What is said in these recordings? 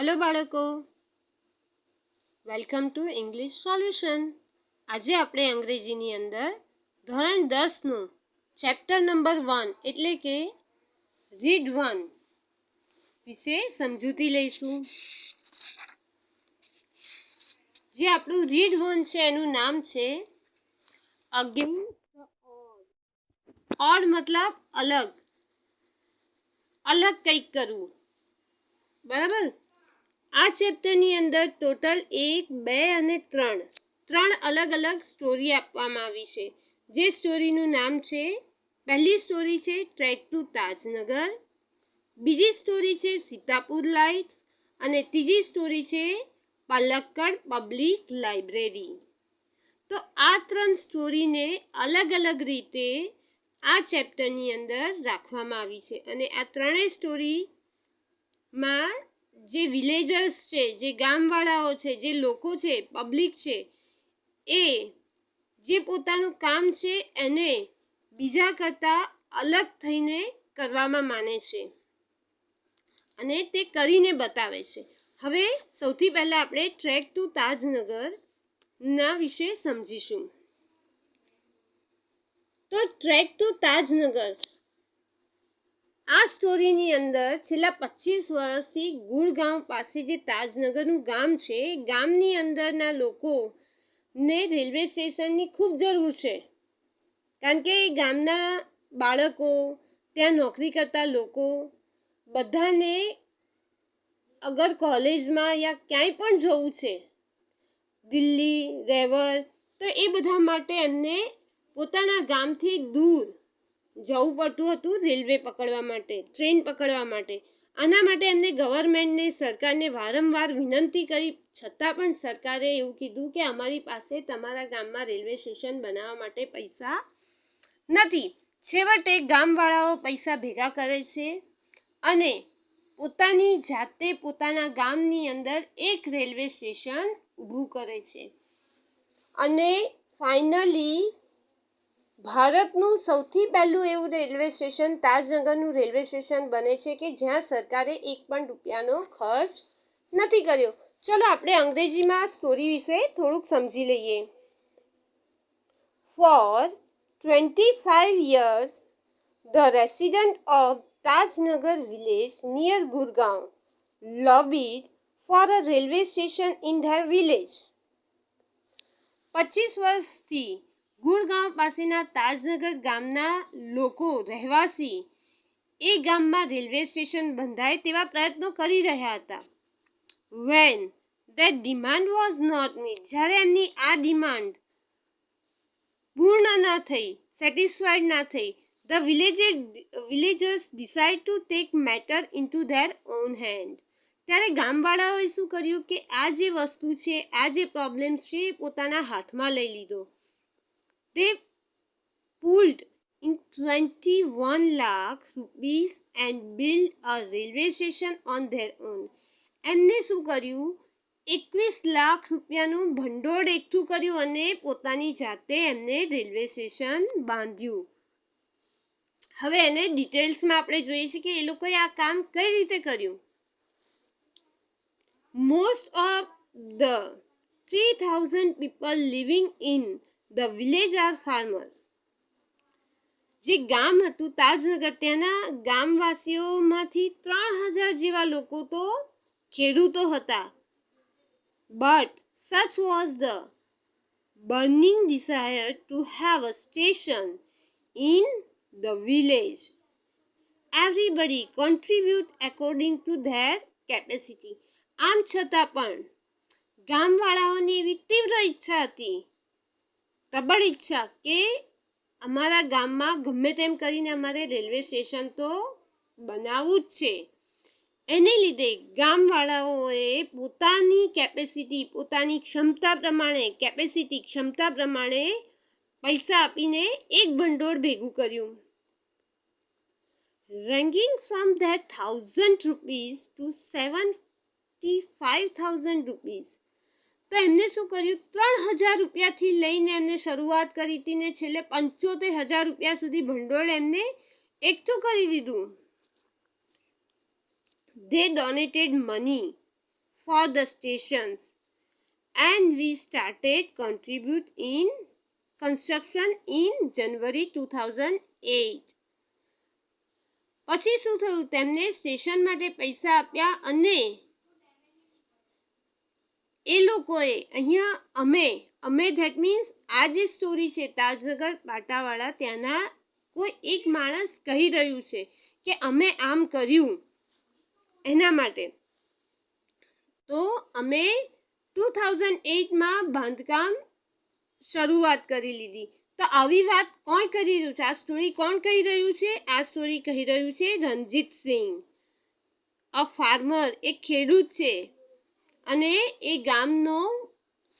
Hello बाळको, welcome to English solution. आज આપણે અંગ્રેજીની અંદર ધોરણ 10 નું ચેપ્ટર નંબર 1 એટલે કે રીડ 1 વિશે સમજૂતી લઈશું। જે આપણું રીડ 1 છે એનું નામ છે અગેન્સ્ટ ધ ઓડ। ઓડ मतलब अलग, अलग કંઈક કરવું, બરાબર। આ ચેપ્ટરની અંદર ટોટલ 1, 2 અને 3 અલગ અલગ સ્ટોરી આપવામાં આવી છે। જે સ્ટોરીનું નામ છે, પહેલી સ્ટોરી છે ટ્રેક ટુ તાજનગર, બીજી સ્ટોરી છે સીતાપુર લાઇટ્સ અને ત્રીજી સ્ટોરી છે પલક્કડ પબ્લિક લાઇબ્રેરી। તો આ 3 સ્ટોરીને અલગ અલગ રીતે આ ચેપ્ટરની અંદર રાખવામાં આવી છે અને આ ત્રણેય સ્ટોરીમાં જે વિલેજર્સ છે, જે ગામવાળાઓ છે, જે લોકો છે, પબ્લિક છે, એ જે પોતાનું કામ છે એને બીજા કરતાં અલગ થઈને કરવામાં માને છે અને તે કરીને બતાવે છે। હવે સૌથી પહેલાં આપણે ટ્રેક ટુ તાજનગરના વિશે સમજીશું। તો ટ્રેક ટુ તાજનગર આ સ્ટોરીની અંદર છેલ્લા 25 વર્ષથી ગુડગાંવ પાસે જે તાજનગરનું ગામ છે, ગામની અંદરના લોકોને રેલવે સ્ટેશનની ખૂબ જરૂર છે। કારણ કે ગામના બાળકો, ત્યાં નોકરી કરતા લોકો બધાને અગર કોલેજમાં યા ક્યાંય પણ જવું છે, દિલ્હી, રેવર, તો એ બધા માટે એમને પોતાના ગામથી દૂર જવું પડતું હતું રેલવે પકડવા માટે, ટ્રેન પકડવા માટે। આના માટે એમને ગવર્મેન્ટને, સરકારને વારંવાર વિનંતી કરી, છતાં પણ સરકારે એવું કીધું કે અમારી પાસે તમારા ગામમાં રેલવે સ્ટેશન બનાવવા માટે પૈસા નથી। છેવટે ગામવાળાઓ પૈસા ભેગા કરે છે અને પોતાની જાતે પોતાના ગામની અંદર એક રેલવે સ્ટેશન ઊભું કરે છે અને ફાઇનલી ભારતનું સૌથી પહેલું એવું રેલવે સ્ટેશન તાજનગરનું રેલવે સ્ટેશન બને છે કે જ્યાં સરકારે એક પણ રૂપિયાનો ખર્ચ નથી કર્યો। ચલો આપણે અંગ્રેજીમાં સ્ટોરી વિશે થોડુંક સમજી લઈએ। For 25 years the residents of Tajnagar village near Gurgaon lobbied for a railway station in their village। 25 વર્ષથી ગુડગાંવ પાસેના તાજનગર ગામના લોકો, રહેવાસી, એ ગામમાં રેલવે સ્ટેશન બંધાય તેવા પ્રયત્નો કરી રહ્યા હતા। When that demand was not met, જ્યારે એમની આ ડિમાન્ડ પૂર્ણ ના થઈ, સેટિસ્ફાઈડ ના થઈ, the villagers decide to take matter into there on hand, ત્યારે ગામવાળાઓએ શું કર્યું કે આ જે વસ્તુ છે, આ જે પ્રોબ્લેમ છે એ પોતાના હાથમાં લઈ લીધો। They pulled in 21 lakh rupees and built a railway station on their own। એમને શું કર્યું, 21 લાખ રૂપિયાનું ભંડોળ એકઠું કર્યું અને પોતાની જાતે એમને રેલવે સ્ટેશન બાંધ્યું। હવે એને ડિટેલ્સમાં આપણે જોઈએ છીએ કે એ લોકોએ આ કામ કઈ રીતે કર્યું। Most of the 3000 people living in the village are farmer। જે ગામ હતું તાજનગર, ત્યાંના ગામવાસીઓમાંથી 3000 જેવા લોકો તો ખેડૂતો હતા। But such was the burning desire to have a station in the village, everybody contribute according to their capacity. આમ છતાં પણ ગામવાળાઓની એવી તીવ્ર ઈચ્છા હતી, પ્રબળ ઈચ્છા, કે અમારા ગામમાં ગમે તેમ કરીને અમારે રેલવે સ્ટેશન તો બનાવવું જ છે। એને લીધે ગામવાળાઓએ પોતાની કેપેસિટી, પોતાની ક્ષમતા પ્રમાણે પૈસા આપીને એક ભંડોળ ભેગું કર્યું। Ranging from that 1000 rupees to 75,000 rupees. તો એમને શું કર્યું, 3000 રૂપિયાથી લઈને એમને શરૂઆત કરી હતી ને છેલ્લે 75,000 રૂપિયા સુધી ભંડોળ એમને એકઠું કરી દીધું। They donated money for the stations and we started contribute in construction in January 2008. પછી શું થયું, તેમને સ્ટેશન માટે પૈસા આપ્યા અને એ લોકોએ અહીંયા અમે ધેટ મીન્સ આ જે સ્ટોરી છે તાજનગર પાટાવાળા ત્યાંના કોઈ એક માણસ કહી રહ્યું છે કે અમે આમ કર્યું એના માટે. તો અમે 2008માં બાંધકામ શરૂઆત કરી લીધી. તો આવી વાત કોણ કરી રહ્યું છે, આ સ્ટોરી કોણ કહી રહ્યું છે, આ સ્ટોરી કહી રહ્યું છે રણજીત સિંહ, અ ફાર્મર, એક ખેડૂત છે અને એ ગામનો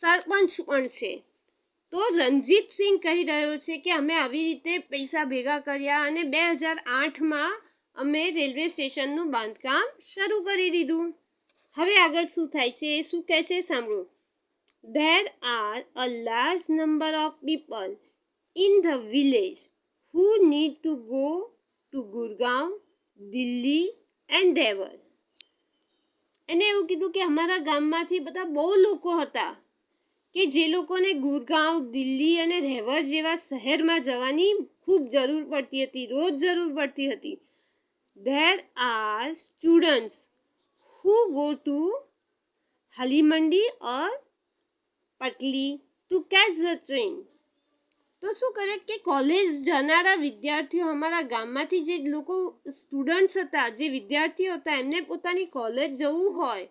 સરપંચ પણ છે. તો રણજીત સિંહ કહી રહ્યો છે કે અમે આવી રીતે પૈસા ભેગા કર્યા અને 2008માં અમે રેલવે સ્ટેશનનું બાંધકામ શરૂ કરી દીધું. હવે આગળ શું થાય છે, એ શું કહે છે સાંભળો. There are a large number of people in the village who need to go to Gurgaon, Delhi and Devon. એને એવું કીધું કે અમારા ગામમાંથી બધા બહુ લોકો હતા કે જે લોકોને ગુરગાંવ, દિલ્હી અને રેવર જેવા શહેરમાં જવાની ખૂબ જરૂર પડતી હતી, રોજ જરૂર પડતી હતી. There are students who go to Halimandi or Patli to catch the train. તો શું કરે કે કોલેજ જનારા વિદ્યાર્થીઓ અમારા ગામમાંથી જે લોકો સ્ટુડન્ટ્સ હતા, જે વિદ્યાર્થીઓ હતા, એમને પોતાની કોલેજ જવું હોય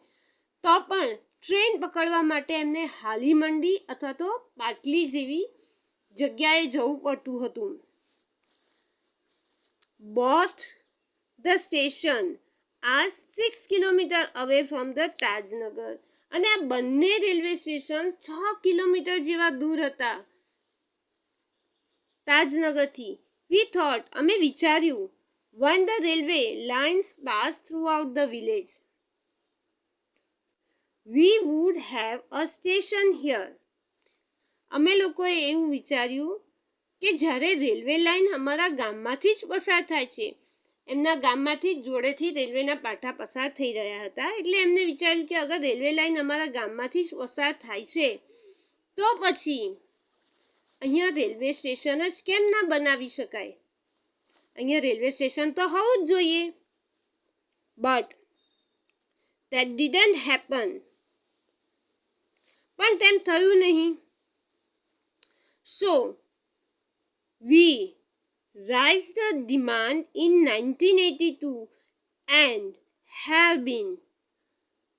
તો પણ ટ્રેન પકડવા માટે એમને હાલીમંડી અથવા તો પાટલી જેવી જગ્યાએ જવું પડતું હતું. Both the station are 6 kilometre away from the Tajnagar. અને આ બંને રેલવે સ્ટેશન 6 કિલોમીટર જેવા દૂર હતા તાજનગરથી. We thought, અમે વિચાર્યું, when the railway lines pass throughout the village, we would have a station here. અમે લોકોએ એવું વિચાર્યું કે જ્યારે રેલવે લાઇન અમારા ગામમાંથી જ પસાર થાય છે, એમના ગામમાંથી જ જોડેથી રેલવેના પાટા પસાર થઈ રહ્યા હતા, એટલે એમને વિચાર્યું કે અગર રેલવે લાઇન અમારા ગામમાંથી જ પસાર થાય છે તો પછી અહીંયા રેલવે સ્ટેશન જ કેમ ના બનાવી શકાય, અહીંયા રેલવે સ્ટેશન તો હોવું જ જોઈએ. But that didn't happen. પણ તેમ થયું નહીં. So we raised the demand in 1982 and have been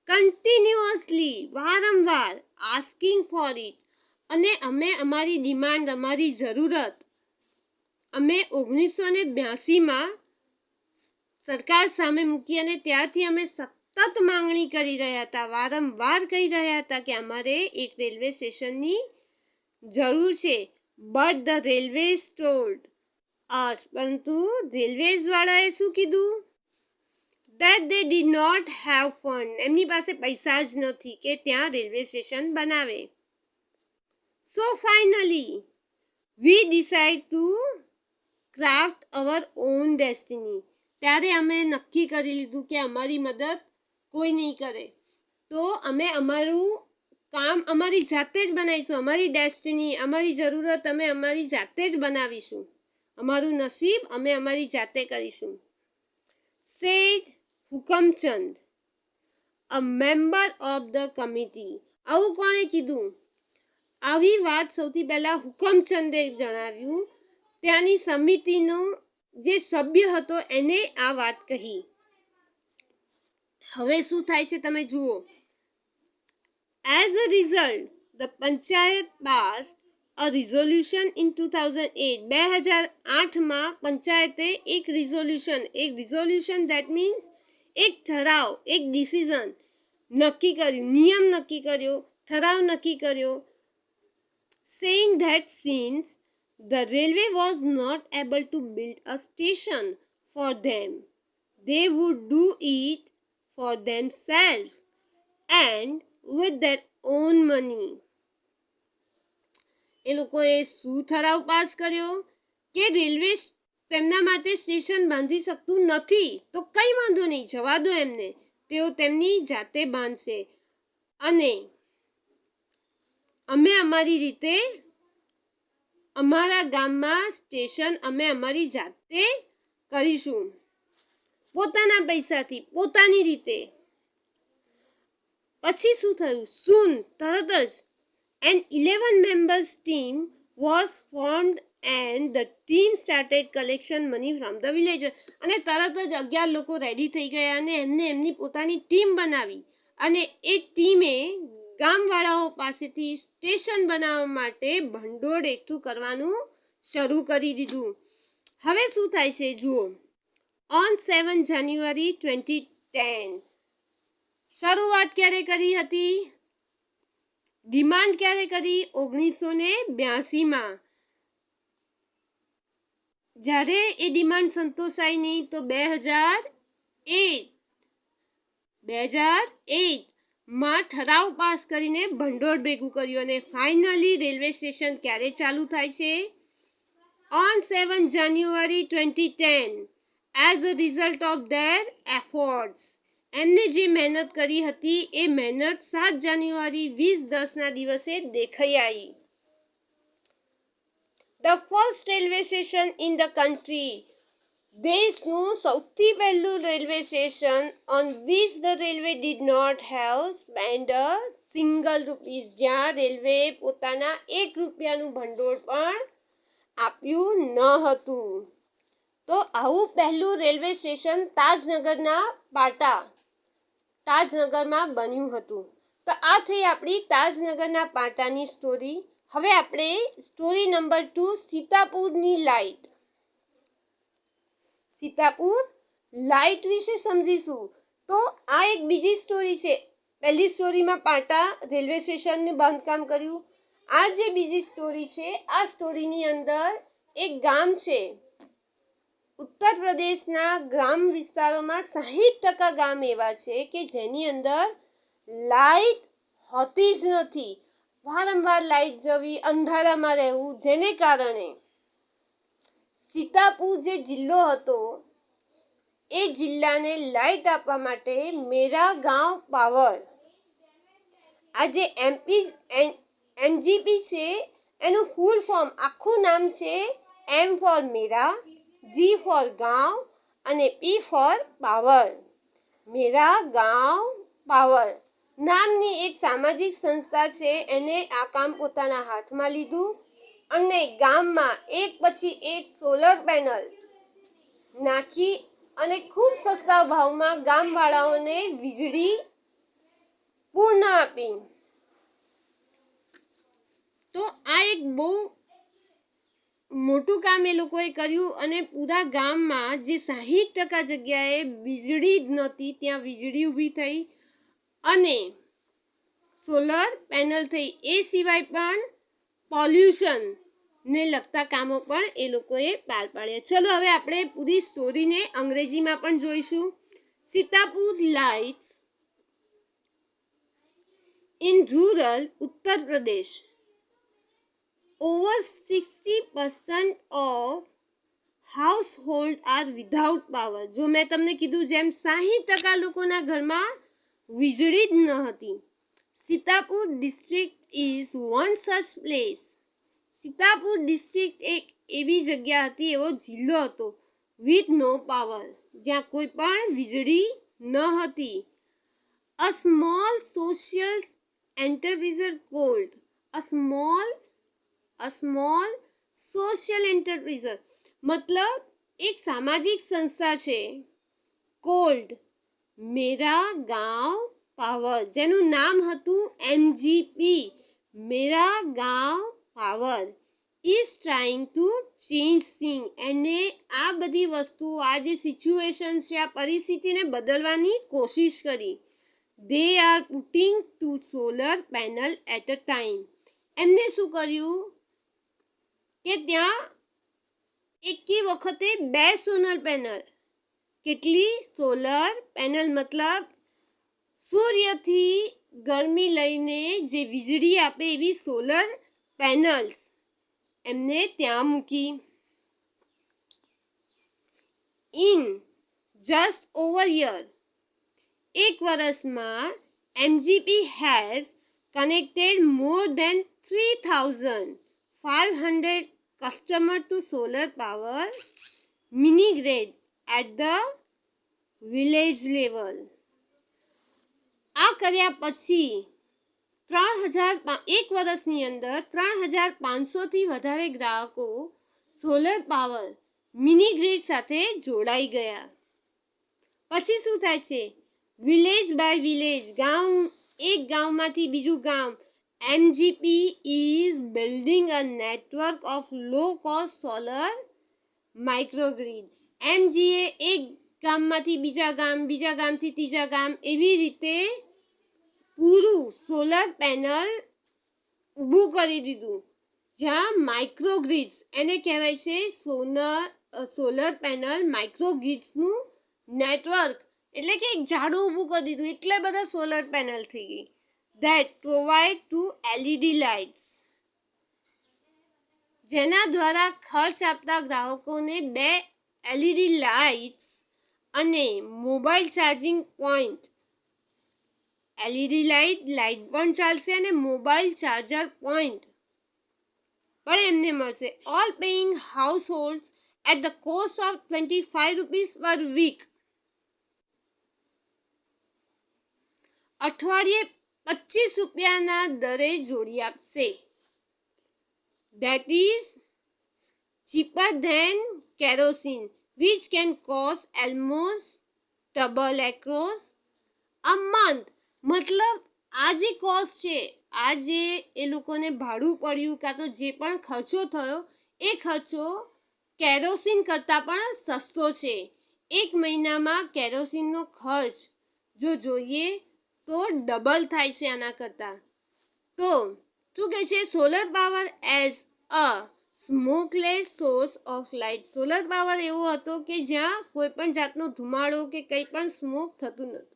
continuously વારંવાર asking for it. અને અમે અમારી ડિમાન્ડ, અમારી જરૂરત અમે 1982માં સરકાર સામે મૂકી અને ત્યારથી અમે સતત માંગણી કરી રહ્યા હતા, વારંવાર કહી રહ્યા હતા કે અમારે એક રેલવે સ્ટેશનની જરૂર છે. બટ ધ રેલવેઝ ટોલ્ડ અસ, પરંતુ રેલવેઝવાળાએ શું કીધું, that they did not have fund. એમની પાસે પૈસા જ નથી કે ત્યાં રેલવે સ્ટેશન બનાવે. So finally we decide to craft our own destiny. ત્યારે અમે નક્કી કરી લીધું કે અમારી મદદ કોઈ નહીં કરે, તો અમે અમારું કામ અમારી જાતે જ બનાવીશું, અમારી ડેસ્ટિની, અમારી જરૂરત અમે અમારી જાતે જ બનાવીશું, અમારું નસીબ અમે અમારી જાતે કરીશું. Said Hukamchand, a member of the committee. આવું કોણે કીધું? આવી વાત સૌથી પહેલા હુકમચંદે જણાવ્યું. ત્યાંની સમિતિનો જે સભ્ય હતો એને આ વાત કહી. હવે શું થાય છે તમે જુઓ. As a result, the panchayat passed a resolution in 2008. 2008માં પંચાયતે એક resolution that means એક ઠરાવ, એક ડિસિઝન નક્કી કર્યું, નિયમ નક્કી કર્યો, ઠરાવ નક્કી કર્યો, saying that since the railway was not able to build a station for them, they would do it for themselves and with their own money. એ લોકોએ શું ઠરાવ પાસ કર્યો કે રેલવે તેમના માટે સ્ટેશન બાંધી શકતું નથી તો કંઈ વાંધો નહીં, જવા દો એમને, તેઓ તેમની જાતે બાંધશે અને અમે અમારી રીતે અમારા ગામમાં સ્ટેશન અમે અમારી જાતે કરીશું, પોતાના પૈસાથી, પોતાની રીતે. પછી શું થયું? સૂન, તરત જ an 11 members team was formed and the team started collection money from the villagers. અને તરત જ 11 લોકો રેડી થઈ ગયા અને એમને એમની પોતાની ટીમ બનાવી અને એ ટીમે ગામવાળાઓ પાસેથી સ્ટેશન બનાવવા માટે ભંડોળ એકઠું કરવાનું શરૂ કરી દીધું. હવે શું થાય છે જુઓ. ઓન 7 જાન્યુઆરી 2010 શરૂઆત ક્યારે કરી હતી? ડિમાન્ડ ક્યારે કરી? 1982માં. જ્યારે એ ડિમાન્ડ સંતોષાઈ નહીં તો 2008માં ઠરાવ પાસ કરીને ભંડોળ ભેગું કર્યું અને ફાઇનલી રેલવે સ્ટેશન ક્યારે ચાલુ થાય છે? On 7 January 2010 as a result of their efforts. એમને જે મહેનત કરી હતી એ મહેનત 7 જાન્યુઆરી 2010ના દિવસે દેખાઈ આવી. The first railway station in the country. દેશનું સૌથી પહેલું railway station on which the railway did not have spend a single rupees. જ્યાં રેલવે પોતાના 1 રૂપિયાનું ભંડોળ પણ આપ્યું ન હતું. તો આવું પહેલું રેલવે સ્ટેશન તાજનગરના પાટા, તાજનગરમાં બન્યું હતું. તો આ થઈ આપણી તાજનગરના પાટાની સ્ટોરી. હવે આપણે સ્ટોરી નંબર 2 સીતાપુરની લાઇટ. સીતાપુર લાઇટ વિશે સમજીશું. તો આ એક બીજી સ્ટોરી છે. પહેલી સ્ટોરીમાં પાટા રેલવે સ્ટેશનનું બાંધકામ કર્યું. આ જે બીજી સ્ટોરી છે, આ સ્ટોરીની અંદર એક ગામ છે. ઉત્તર પ્રદેશના ગ્રામ વિસ્તારોમાં 60% ગામ એવા છે કે જેની અંદર લાઇટ હોતી જ નથી. વારંવાર લાઇટ જવી, અંધારામાં રહેવું, જેને કારણે સીતાપુર જે જિલ્લો હતો એ જિલ્લાને લાઇટ આપવા માટે મેરા ગાંવ પાવર, આ જે એમજીપી છે એનું ફૂલ ફોર્મ, આખું નામ છે એમ ફોર મેરા, જી ફોર ગાંવ અને પી ફોર પાવર. મેરા ગાંવ પાવર નામની એક સામાજિક સંસ્થા છે. એને આ કામ પોતાના હાથમાં લીધું અને ગામમાં એક પછી એક સોલર પેનલ નાખી અને ખૂબ સસ્તા ભાવમાં ગામવાળાઓને વીજળી પૂર્ણ આપી. તો આ એક બહુ મોટું કામ એ લોકોએ કર્યું અને પૂરા ગામમાં જે 60% જગ્યાએ વીજળી જ નહોતી ત્યાં વીજળી ઊભી થઈ અને સોલર પેનલ થઈ. એ સિવાય પણ પોલ્યુશન ને લગતા કામો પણ એ લોકોએ પાર પાડ્યા. ચલો હવે આપણે પૂરી સ્ટોરીને અંગ્રેજીમાં પણ જોઈશું. Sitapur lights in rural Uttar Pradesh. Over 60% of households are without power. જો મેં તમને કીધું જેમ 60% લોકોના ઘરમાં વીજળી જ ન હતી. સીતાપુર ડિસ્ટ્રિક્ટ ઇઝ વન સચ પ્લેસ. સીતાપુર ડિસ્ટ્રિક્ટ એક એવી જગ્યા હતી, એવો જિલ્લો હતો વિથ નો પાવર, જ્યાં કોઈ પણ વીજળી ન હતી. A small social enterpriser called. A small social enterpriser મતલબ એક સામાજિક સંસ્થા છે. કોલ્ડ મેરા ગાંવ પાવર, જેનું નામ હતું MGP, Mera Gaon power, is trying to change thing. એને આ બધી વસ્તુઓ, આ જે સિચ્યુએશન છે, આ પરિસ્થિતિને બદલવાની કોશિશ કરી. They are putting 2 solar panel at a time. એમને શું કર્યું કે ત્યાં એકી વખતે 2 સોલર પેનલ. કેટલી? સોલર પેનલ મતલબ સૂર્યથી ગરમી લઈને જે વીજળી આપે એવી સોલર પેનલ્સ એમને ત્યાં મૂકી. ઇન જસ્ટ ઓવર યર, એક વર્ષમાં MGP has connected more than 3,500 customers to solar power mini grid at the village level. આ કર્યા પછી 1 વર્ષની અંદર 3,500થી વધારે ગ્રાહકો સોલર પાવર મિની ગ્રીડ સાથે જોડાઈ ગયા. પછી શું થાય છે? વિલેજ બાય વિલેજ, ગામ, એક ગામમાંથી બીજું ગામ, MGP is building a network of low cost solar microgrid. MGA એક ગામમાંથી બીજા ગામ, બીજા ગામથી ત્રીજા ગામ, એવી રીતે પૂરું સોલર પેનલ ઊભું કરી દીધું, જ્યાં માઇક્રોગ્રીડ્સ, એને કહેવાય છે સોલર પેનલ માઇક્રોગ્રીડ્સનું નેટવર્ક, એટલે કે એક ઝાડું ઊભું કરી દીધું, એટલે બધા સોલર પેનલ થઈ ગઈ. That provide two LED lights, જેના દ્વારા ખર્ચ આપતા ગ્રાહકોને 2 LED લાઇટ્સ અને mobile charging point. LED light પણ ચાલશે અને મોબાઈલ ચાર્જર પોઈન્ટ પણ એમને મળશે. All paying household at the cost of ₹25 per week. અઠવાડિયે ₹25 દરે જોડી આપશે. That is cheaper than kerosene, which can cost almost double across a month. મતલબ આ જે કોસ્ટ છે, આ જે એ લોકોને ભાડું પડ્યું કાં તો જે પણ ખર્ચો થયો, એ ખર્ચો કેરોસીન કરતાં પણ સસ્તો છે. 1 મહિનામાં કેરોસીનનો ખર્ચ જો જોઈએ તો ડબલ થાય છે આના કરતાં. તો શું કહે છે? Solar power as a smokeless source of light. Solar power એવો હતો કે જ્યાં કોઈ પણ જાતનો ધુમાડો કે કંઈ પણ સ્મોક થતું નહોતું.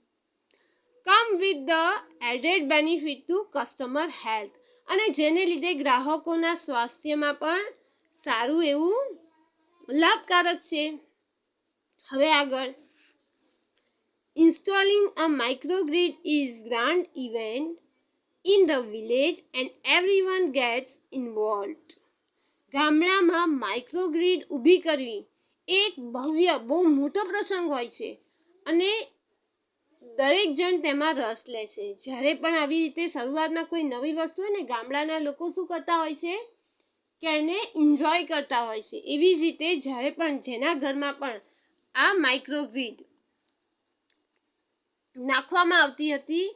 Come with the added benefit to customer health, અને જેને લીધે ગ્રાહકોના સ્વાસ્થ્યમાં પણ સારું એવું લાભકારક છે. હવે આગળ, installing a microgrid is grand event in the village and everyone gets involved. ગામડામાં માઇક્રોગ્રીડ ઊભી કરવી એક ભવ્ય, બહુ મોટો પ્રસંગ હોય છે અને દરેક જણ તેમાં રસ લે છે. જ્યારે પણ આવી રીતે શરૂઆતમાં કોઈ નવી વસ્તુ હોય ને, ગામડાના લોકો શું કરતા હોય છે કે એને એન્જોય કરતા હોય છે. એવી જ રીતે જ્યારે પણ જેના ઘરમાં પણ આ માઇક્રોગ્રીડ નાખવામાં આવતી હતી,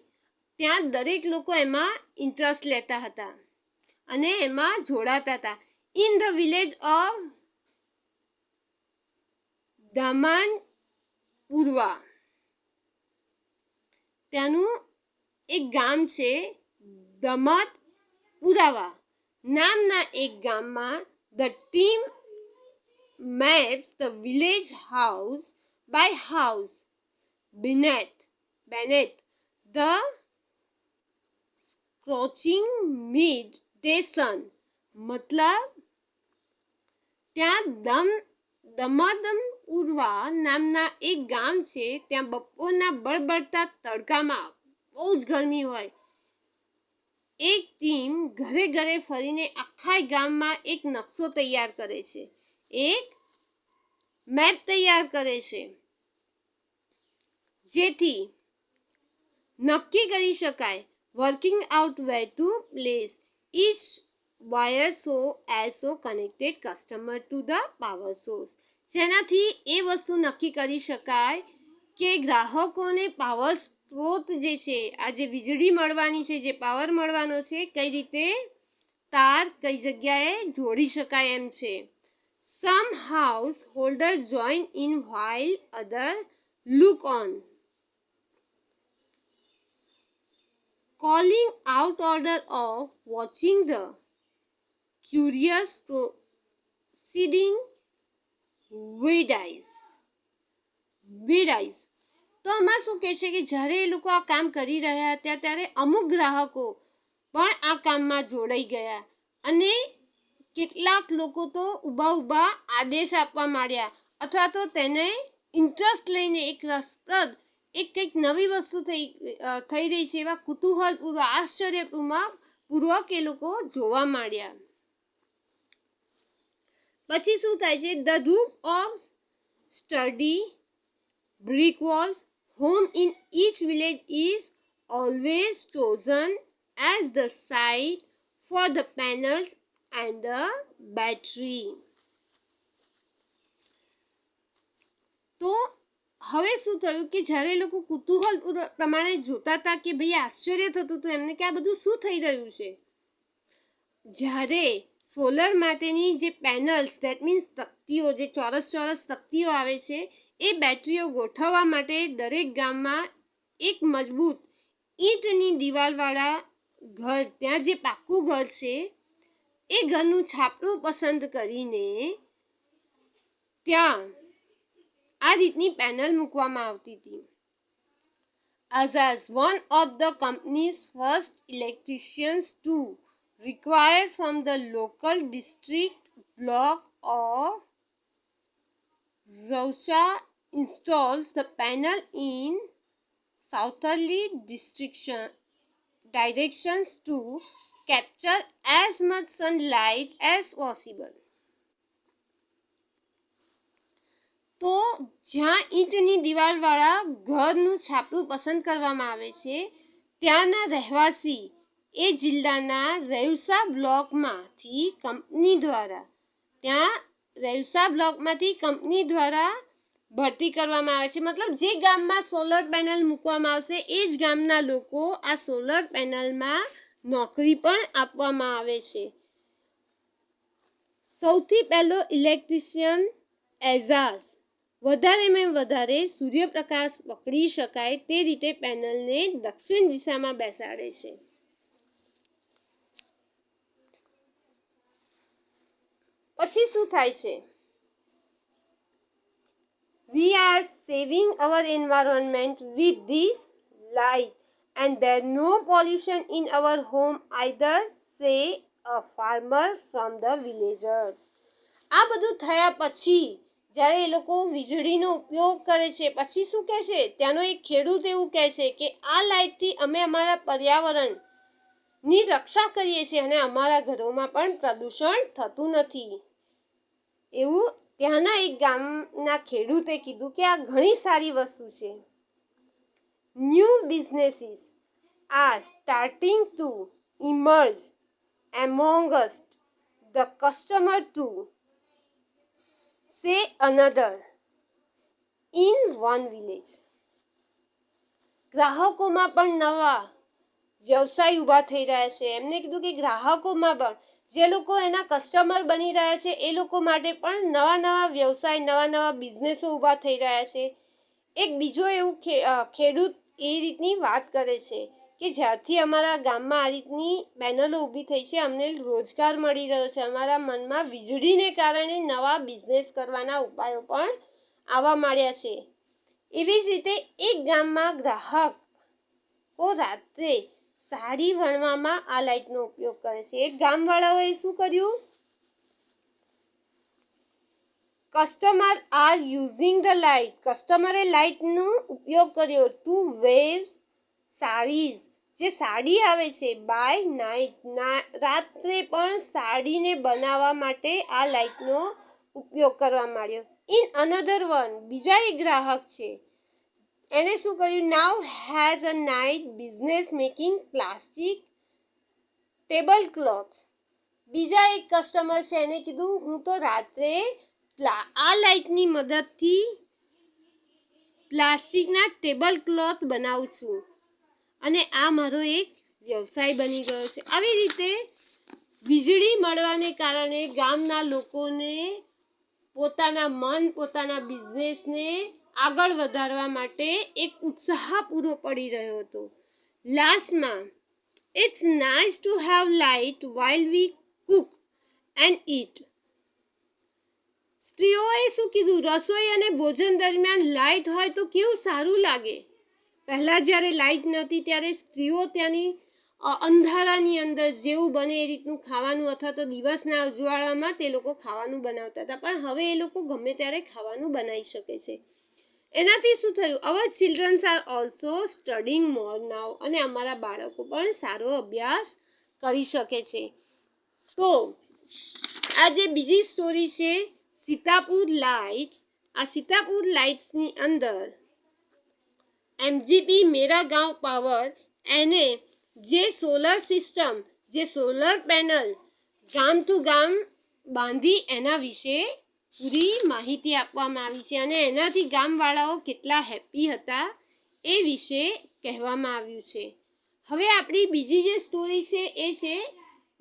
ત્યાં દરેક લોકો એમાં ઇન્ટરેસ્ટ લેતા હતા અને એમાં જોડાતા હતા. In the village of Damanpurwa, ત્યાંનું એક ગામ છે દમતપુરાવા નામના એક ગામમાં, the team maps the village house by house beneath the scorching mid day sun. મતલબ ત્યાં દમદમપુરવા નામના એક ગામ છે, ત્યાં બપોરના બળબડતા તડકામાં, બહુ જ ગરમી હોય, એક ટીમ ઘરે ઘરે ફરીને આખા ગામમાં એક નકશો તૈયાર કરે છે, એક મેપ તૈયાર કરે છે, જેથી નક્કી કરી શકાય working out where to place each wire so as so connected customer to the power source. જેનાથી એ વસ્તુ નક્કી કરી શકાય કે ગ્રાહકોને પાવર સ્ત્રોત જે છે, આ જે વીજળી મળવાની છે, જે પાવર મળવાનો છે, કઈ રીતે તાર કઈ જગ્યાએ જોડી શકાય એમ છે. Some householder join in while other look on. Calling out order of watching the curious proceeding with eyes. તો આમાં શું કહે છે કે જ્યારે એ લોકો આ કામ કરી રહ્યા હતા, ત્યારે અમુક ગ્રાહકો પણ આ કામમાં જોડાઈ ગયા અને કેટલાક લોકો તો ઊભા આદેશ આપવા માંડ્યા, અથવા તો તેને ઇન્ટરેસ્ટ લઈને એક રસપ્રદ એક કંઈક નવી વસ્તુ થઈ રહી છે એવા કુતૂહલપૂર્વક આશ્ચર્યપૂર્વક એ લોકો જોવા માંડ્યા. પછી શું થાય છે? The roof of study brick walls home in each village is always chosen as the site for the panels and the battery. તો હવે શું થયું કે જ્યારે લોકો કુતૂહલ પ્રમાણે જોતા હતા કે ભાઈ આશ્ચર્ય થતું હતું એમને કે આ બધું શું થઈ રહ્યું છે, જ્યારે સોલર માટેની જે પેનલ્સ ધેટ મીન્સ તકતીઓ, જે ચોરસ તકતીઓ આવે છે, એ બેટરીઓ ગોઠવવા માટે દરેક ગામમાં એક મજબૂત ઈંટની દિવાલવાળા ઘર, ત્યાં જે પાક્કું ઘર છે એ ઘરનું છાપરું પસંદ કરીને ત્યાં આ રીતની પેનલ મૂકવામાં આવતી હતી. As one of the company's first electricians too required from the local district block of Rausa installs the panel in southerly directions to capture as much sunlight as possible. તો જ્યાં ઈંટની દિવાલવાળા ઘરનું છાપરું પસંદ કરવામાં આવે છે ત્યાંના રહેવાસી એ જિલ્લાના રેવસા બ્લોકમાંથી કંપની દ્વારા ભરતી કરવામાં આવે છે. મતલબ જે ગામમાં સોલર પેનલ મૂકવામાં આવશે એ જ ગામના લોકો આ સોલર પેનલમાં નોકરી પણ આપવામાં આવે છે. સૌથી પહેલો ઇલેક્ટ્રિશિયન એઝાઝ વધારેમાં વધારે સૂર્યપ્રકાશ પકડી શકાય તે રીતે પેનલને દક્ષિણ દિશામાં બેસાડે છે. પછી શું થાય છે? We are saving our environment with this light and there no pollution in our home either, say a farmer from the villagers. આ બધું થયા પછી જ્યારે એ લોકો વીજળીનો ઉપયોગ કરે છે પછી શું કહે છે? ત્યાંનો એક ખેડૂત એવું કહે છે કે આ લાઇટથી અમે અમારા પર્યાવરણની રક્ષા કરીએ છીએ અને અમારા ઘરોમાં પણ પ્રદૂષણ થતું નથી. એવું ત્યાંના એક ગામના ખેડૂતે કીધું કે આ ઘણી સારી વસ્તુ છે. New businesses are starting to emerge amongst the customer to say another in one village. ગ્રાહકોમાં પણ નવા વ્યવસાય ઊભા થઈ રહ્યા છે. એમને કીધું કે ગ્રાહકોમાં પણ જે લોકો એના કસ્ટમર બની રહ્યા છે એ લોકો માટે પણ નવા વ્યવસાય, નવા બિઝનેસો ઊભા થઈ રહ્યા છે. એક બીજો એવું ખેડૂત એ રીતની વાત કરે છે કે જ્યારથી અમારા ગામમાં આ રીતની પેનલો ઊભી થઈ છે અમને રોજગાર મળી રહ્યો છે. અમારા મનમાં વીજળીને કારણે નવા બિઝનેસ કરવાના ઉપાયો પણ આવવા માંડ્યા છે. એવી જ રીતે એક ગામમાં ગ્રાહકો રાત્રે સાડી વણવામાં આ લાઇટનો ઉપયોગ કરે છે. એક ગામવાળાઓએ શું કર્યું? Customer are using the light, કસ્ટમરે લાઇટનો ઉપયોગ કર્યો ટુ વેવ સાડીઝ, જે સાડી આવે છે બાય નાઇટ, રાત્રે પણ સાડીને બનાવવા માટે આ લાઇટનો ઉપયોગ કરવા માંડ્યો. ઇન અનધર વન, બીજા એક ગ્રાહક છે એને શું કર્યું? Now has a night business making plastic table cloth. બીજા એક કસ્ટમર છે એને કીધું હું તો રાત્રે આ લાઇટની મદદથી પ્લાસ્ટિકના ટેબલ ક્લોથ બનાવું છું અને આ મારો એક વ્યવસાય બની ગયો છે. આવી રીતે વીજળી મળવાને કારણે ગામના લોકોને પોતાના બિઝનેસને આગળ વધારવા માટે એક ઉત્સાહ પૂરો પડી રહ્યો હતો. લાસ્ટમાં, it's nice to have light while we cook and eat. સ્ત્રીઓએ શું કીધું? રસોઈ અને ભોજન દરમિયાન લાઇટ હોય તો કેવું સારું લાગે. પહેલાં જ્યારે લાઇટ નહોતી ત્યારે સ્ત્રીઓ ત્યાંની અંધારાની અંદર જેવું બને એ રીતનું ખાવાનું અથવા તો દિવસના ઉજવાળામાં તે લોકો ખાવાનું બનાવતા હતા, પણ હવે એ લોકો ગમે ત્યારે ખાવાનું બનાવી શકે છે. એનાથી શું થયું? અવર ચિલ્ડ્રન્સ આર ઓલ્સો સ્ટડિંગ મોર નાવ, અને અમારા બાળકો પણ સારો અભ્યાસ કરી શકે છે. તો આ જે બીજી સ્ટોરી છે સીતાપુર લાઇટ્સ, આ સીતાપુર લાઇટ્સની અંદર એમજીપી મેરા ગાંવ પાવર, એને જે સોલર સિસ્ટમ, જે સોલર પેનલ ગામ ટુ ગામ બાંધી એના વિશે પૂરી માહિતી આપવામાં આવી છે, અને એનાથી ગામવાળાઓ કેટલા હેપી હતા એ વિશે કહેવામાં આવ્યું છે. હવે આપણી બીજી જે સ્ટોરી છે એ છે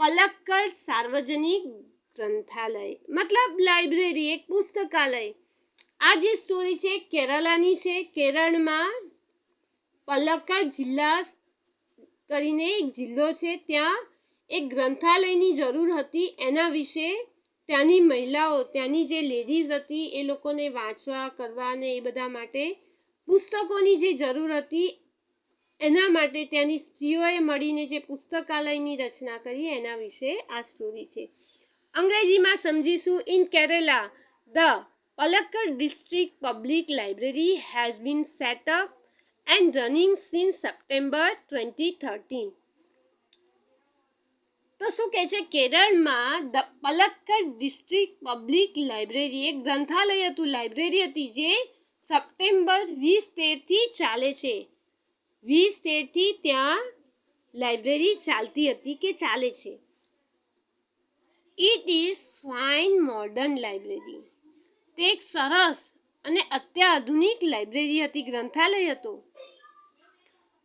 પલક્કડ સાર્વજનિક ગ્રંથાલય, મતલબ લાઇબ્રેરી, એક પુસ્તકાલય. આ જે સ્ટોરી છે કેરળની છે. કેરળમાં પલક્કડ જિલ્લા કરીને એક જિલ્લો છે, ત્યાં એક ગ્રંથાલયની જરૂર હતી. એના વિશે ત્યાંની મહિલાઓ, ત્યાંની જે લેડીઝ હતી એ લોકોને વાંચવા કરવા ને એ બધા માટે પુસ્તકોની જે જરૂર હતી, એના માટે ત્યાંની સ્ત્રીઓએ મળીને જે પુસ્તકાલયની રચના કરી એના વિશે આ સ્ટોરી છે. અંગ્રેજીમાં સમજીશું. In Kerala the Palakkad district public library has been set up and running since September 2013. તો શું કહે છે? કેરળમાં the Palakkad district public library, એક ગ્રંથાલય હતું, લાઇબ્રેરી હતી, જે સપ્ટેમ્બર 2013થી ચાલે છે. 2013થી ત્યાં લાઇબ્રેરી ચાલતી હતી કે ચાલે છે. It is fine modern library. તે એક સરસ અને અત્યાધુનિક લાઇબ્રેરી હતી, ગ્રંથાલય હતો.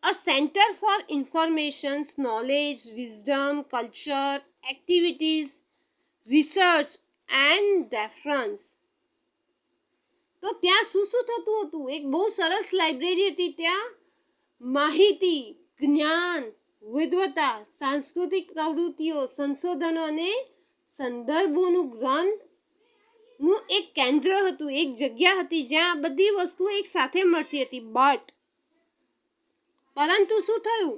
A center for information, knowledge, wisdom, culture, activities, research and reference. તો ત્યાં શું શું થતું હતું? એક બહુ સરસ લાઇબ્રેરી હતી. ત્યાં માહિતી, જ્ઞાન, વિદ્વતા, સાંસ્કૃતિક પ્રવૃત્તિઓ, સંશોધનો અને સંદર્ભોનું ગ્રંથનું એક કેન્દ્ર હતું, એક જગ્યા હતી જ્યાં બધી વસ્તુઓ એક સાથે મળતી હતી. પરંતુ શું થયું?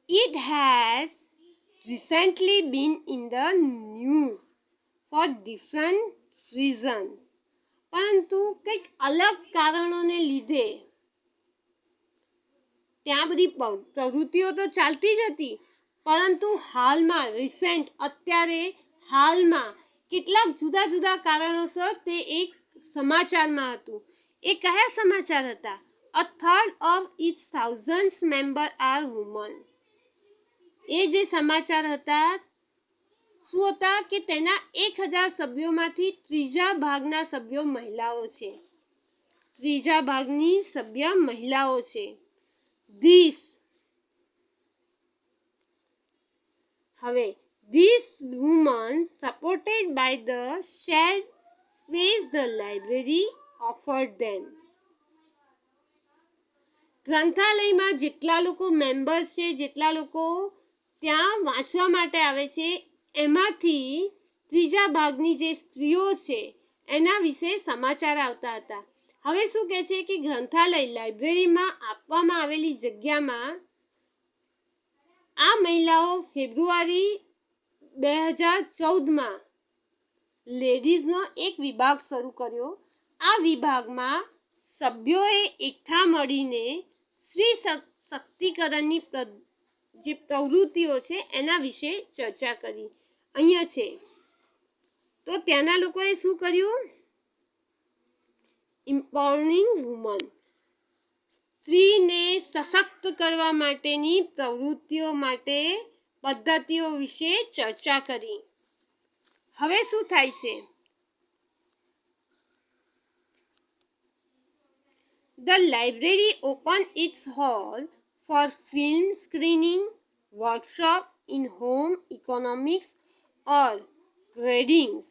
It has recently been in the news for different reasons. પરંતુ કંઈક અલગ કારણોને લીધે ત્યાં બધી પ્રવૃત્તિઓ તો ચાલતી જ હતી, પરંતુ હાલમાં અત્યારે હાલમાં કેટલાક જુદા જુદા કારણોસર તે એક સમાચારમાં હતું. એ કયા સમાચાર હતા? A third of its thousands members are women. એ જે સમાચાર હતા શું હતા કે તેના 1000 સભ્યોમાંથી ત્રીજા ભાગના સભ્યો મહિલાઓ છે. ત્રીજા ભાગની સભ્ય મહિલાઓ છે. These women supported by the shared space the library offered them. ગ્રંથાલયમાં જેટલા લોકો મેમ્બર્સ છે, જેટલા લોકો ત્યાં વાંચવા માટે આવે છે, એમાંથી ત્રીજા ભાગની જે સ્ત્રીઓ છે એના વિશે સમાચાર આવતા હતા. હવે શું કહે છે કે ગ્રંથાલય, લાઇબ્રેરીમાં આપવામાં આવેલી જગ્યામાં આ મહિલાઓ ફેબ્રુઆરી 2014માં લેડીઝનો એક વિભાગ શરૂ કર્યો. આ વિભાગમાં સભ્યોએ એકઠા મળીને સ્ત્રી સશક્તિકરણની જે પ્રવૃત્તિઓ છે એના વિશે ચર્ચા કરી. અહીંયા છે તો ત્યાંના લોકોએ શું કર્યું? એમ્પાવરિંગ વુમન, સ્ત્રીને સશક્ત કરવા માટેની પ્રવૃત્તિઓ માટે પદ્ધતિઓ વિશે ચર્ચા કરી. હવે શું થાય છે? The library opened its hall for film screening, workshop in home economics or readings.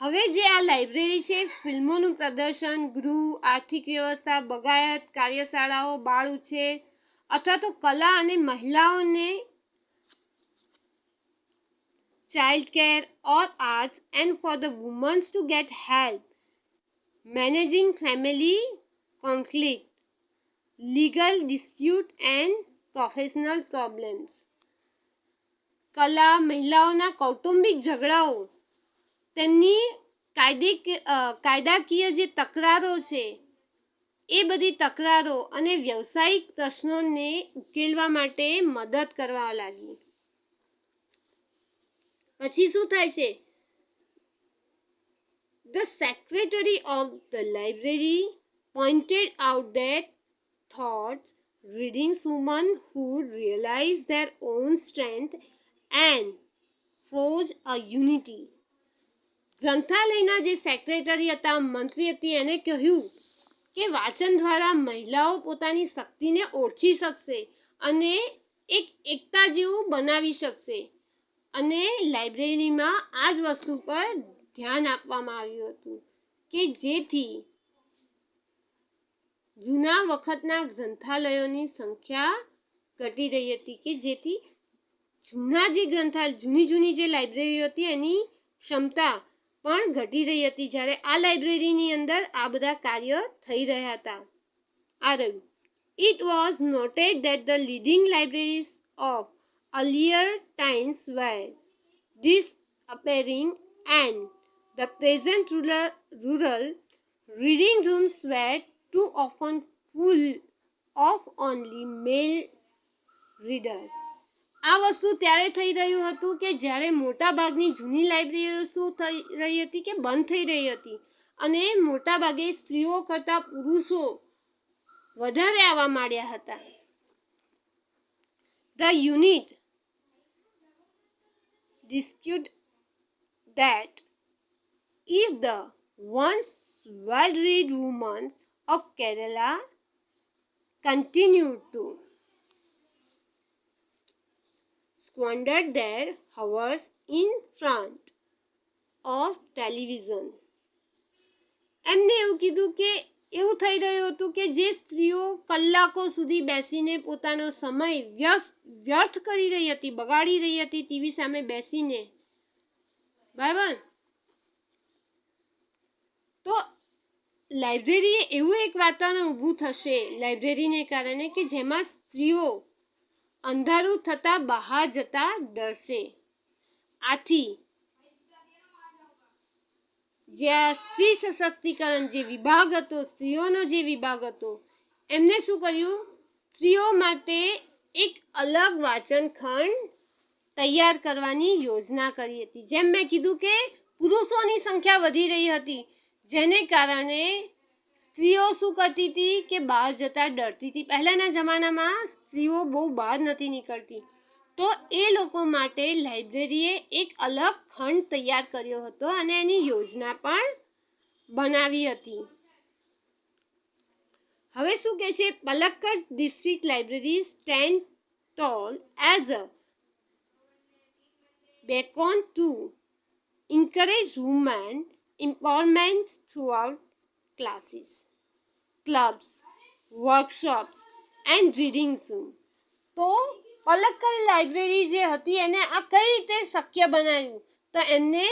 હવે જે આ લાઇબ્રેરી છે, ફિલ્મોનું પ્રદર્શન, ગૃહ, આર્થિક વ્યવસ્થા, બગાયત, કાર્યશાળાઓ, બાળ ઉછેર અથવા તો કલા અને મહિલાઓને child care or arts, and for the women to get help managing family conflict, legal dispute and professional problems. કલા, મહિલાઓના કૌટુંબિક ઝઘડાઓ, તેમની કાયદાકીય જે તકરારો છે એ બધી તકરારો અને વ્યવસાયિક પ્રશ્નોને ઉકેલવા માટે મદદ કરવા લાગી. પછી શું થાય છે? The secretary of the library pointed out that thoughts reading women who realize their own strength and forge a unity. ગ્રંથાલયના જે સેક્રેટરી હતા, મંત્રી હતી, એને કહ્યું કે વાંચન દ્વારા મહિલાઓ પોતાની શક્તિને ઓળખી શકશે અને એક એકતા જેવું બનાવી શકશે. અને લાઇબ્રેરીમાં આ જ વસ્તુ પર ધ્યાન આપવામાં આવ્યું હતું કે જેથી જૂના વખતના ગ્રંથાલયોની સંખ્યા ઘટી રહી હતી, કે જેથી જૂની જે લાઇબ્રેરીઓ હતી એની ક્ષમતા પણ ઘટી રહી હતી, જ્યારે આ લાઇબ્રેરીની અંદર આ બધા કાર્યો થઈ રહ્યા હતા. આ રહ્યું. It was noted that the leading libraries of earlier times were disappearing and the present rural reading rooms were too often full of only male readers. આ વસ્તુ ત્યારે થઈ રહ્યું હતું કે જ્યારે મોટા ભાગની જૂની લાઇબ્રેરીઓ શું થઈ રહી હતી કે બંધ થઈ રહી હતી અને મોટા ભાગે સ્ત્રીઓ કરતાં પુરુષો વધારે આવવા માંડ્યા હતા. The unit discussed that if the once well-read women of Kerala continued to squander their hours in front of television, એમને એવું કીધું કે એવું થઈ રહ્યું હતું કે જે સ્ત્રીઓ કલાકો સુધી બેસીને પોતાનો સમય વ્યર્થ કરી રહી હતી, બગાડી રહી હતી ટીવી સામે બેસીને, બરાબર. તો લાઇબ્રેરીએ એવું એક વાતાવરણ ઊભું થશે લાઇબ્રેરીને કારણે કે જેમાં સ્ત્રીઓ અંધારું થતાં બહાર જતા ડરશે. આથી જ્યાં સ્ત્રી સશક્તિકરણ જે વિભાગ હતો, સ્ત્રીઓનો જે વિભાગ હતો, એમને શું કર્યું? સ્ત્રીઓ માટે એક અલગ વાંચન ખંડ તૈયાર કરવાની યોજના કરી હતી. જેમ મેં કીધું કે પુરુષોની સંખ્યા વધી રહી હતી, જેને કારણે સ્ત્રીઓ શું કરતી હતી કે બહાર જતા ડરતી હતી. પહેલાંના જમાનામાં સ્ત્રીઓ બહુ બહાર નથી નીકળતી, તો એ લોકો માટે લાઇબ્રેરીએ એક અલગ ખંડ તૈયાર કર્યો હતો અને એની યોજના પણ બનાવી હતી. હવે શું કહે છે? Palakkad district library stand tall as a beacon to encourage women empowerment throughout classes, clubs, workshops and reading rooms. તો પલક્કડ લાઇબ્રેરી જે હતી એને આ કઈ રીતે શક્ય બનાવ્યું? તો એમને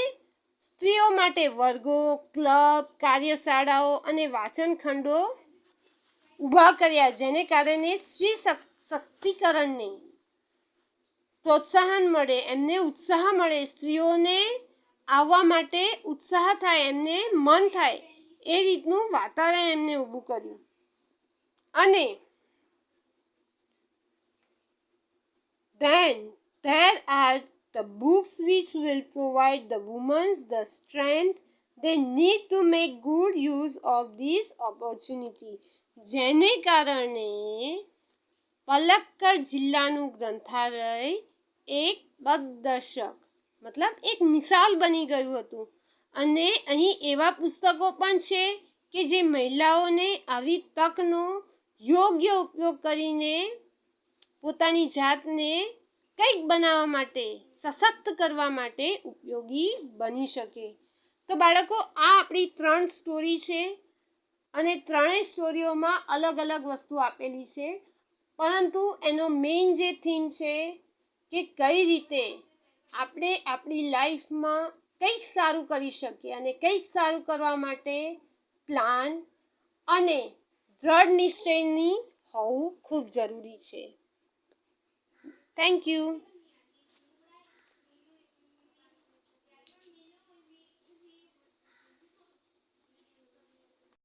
સ્ત્રીઓ માટે વર્ગો, ક્લબ, કાર્યશાળાઓ અને વાંચન ખંડો ઊભા કર્યા, જેને કારણે સ્ત્રી શક્તિકરણને પ્રોત્સાહન મળે, એમને ઉત્સાહ મળે, સ્ત્રીઓને આવવા માટે ઉત્સાહ થાય, એમને મન થાય, એ રીતનું વાતાવરણ એમને ઊભું કર્યું. અને then there are the books which will provide the women the strength they need to make good use of this opportunity. જેને કારણે પલક્કડ જિલ્લાનું ગ્રંથાલય એક પથદર્શક મતલબ એક મિસાલ બની ગયું હતું. અને અહીં એવા પુસ્તકો પણ છે કે જે મહિલાઓને આવી તકનો યોગ્ય ઉપયોગ કરીને પોતાની જાતને કંઈક બનાવવા માટે, સશક્ત કરવા માટે ઉપયોગી બની શકે. તો બાળકો, આ આપણી 3 સ્ટોરી છે અને ત્રણેય સ્ટોરીઓમાં અલગ અલગ વસ્તુ આપેલી છે, પરંતુ એનો મેઇન જે થીમ છે કે કઈ રીતે આપણે આપણી લાઈફમાં કંઈક સારું કરી શકીએ અને કંઈક સારું કરવા માટે પ્લાન અને દ્રઢ નિશ્ચયની હોવું ખૂબ જરૂરી છે. Thank you.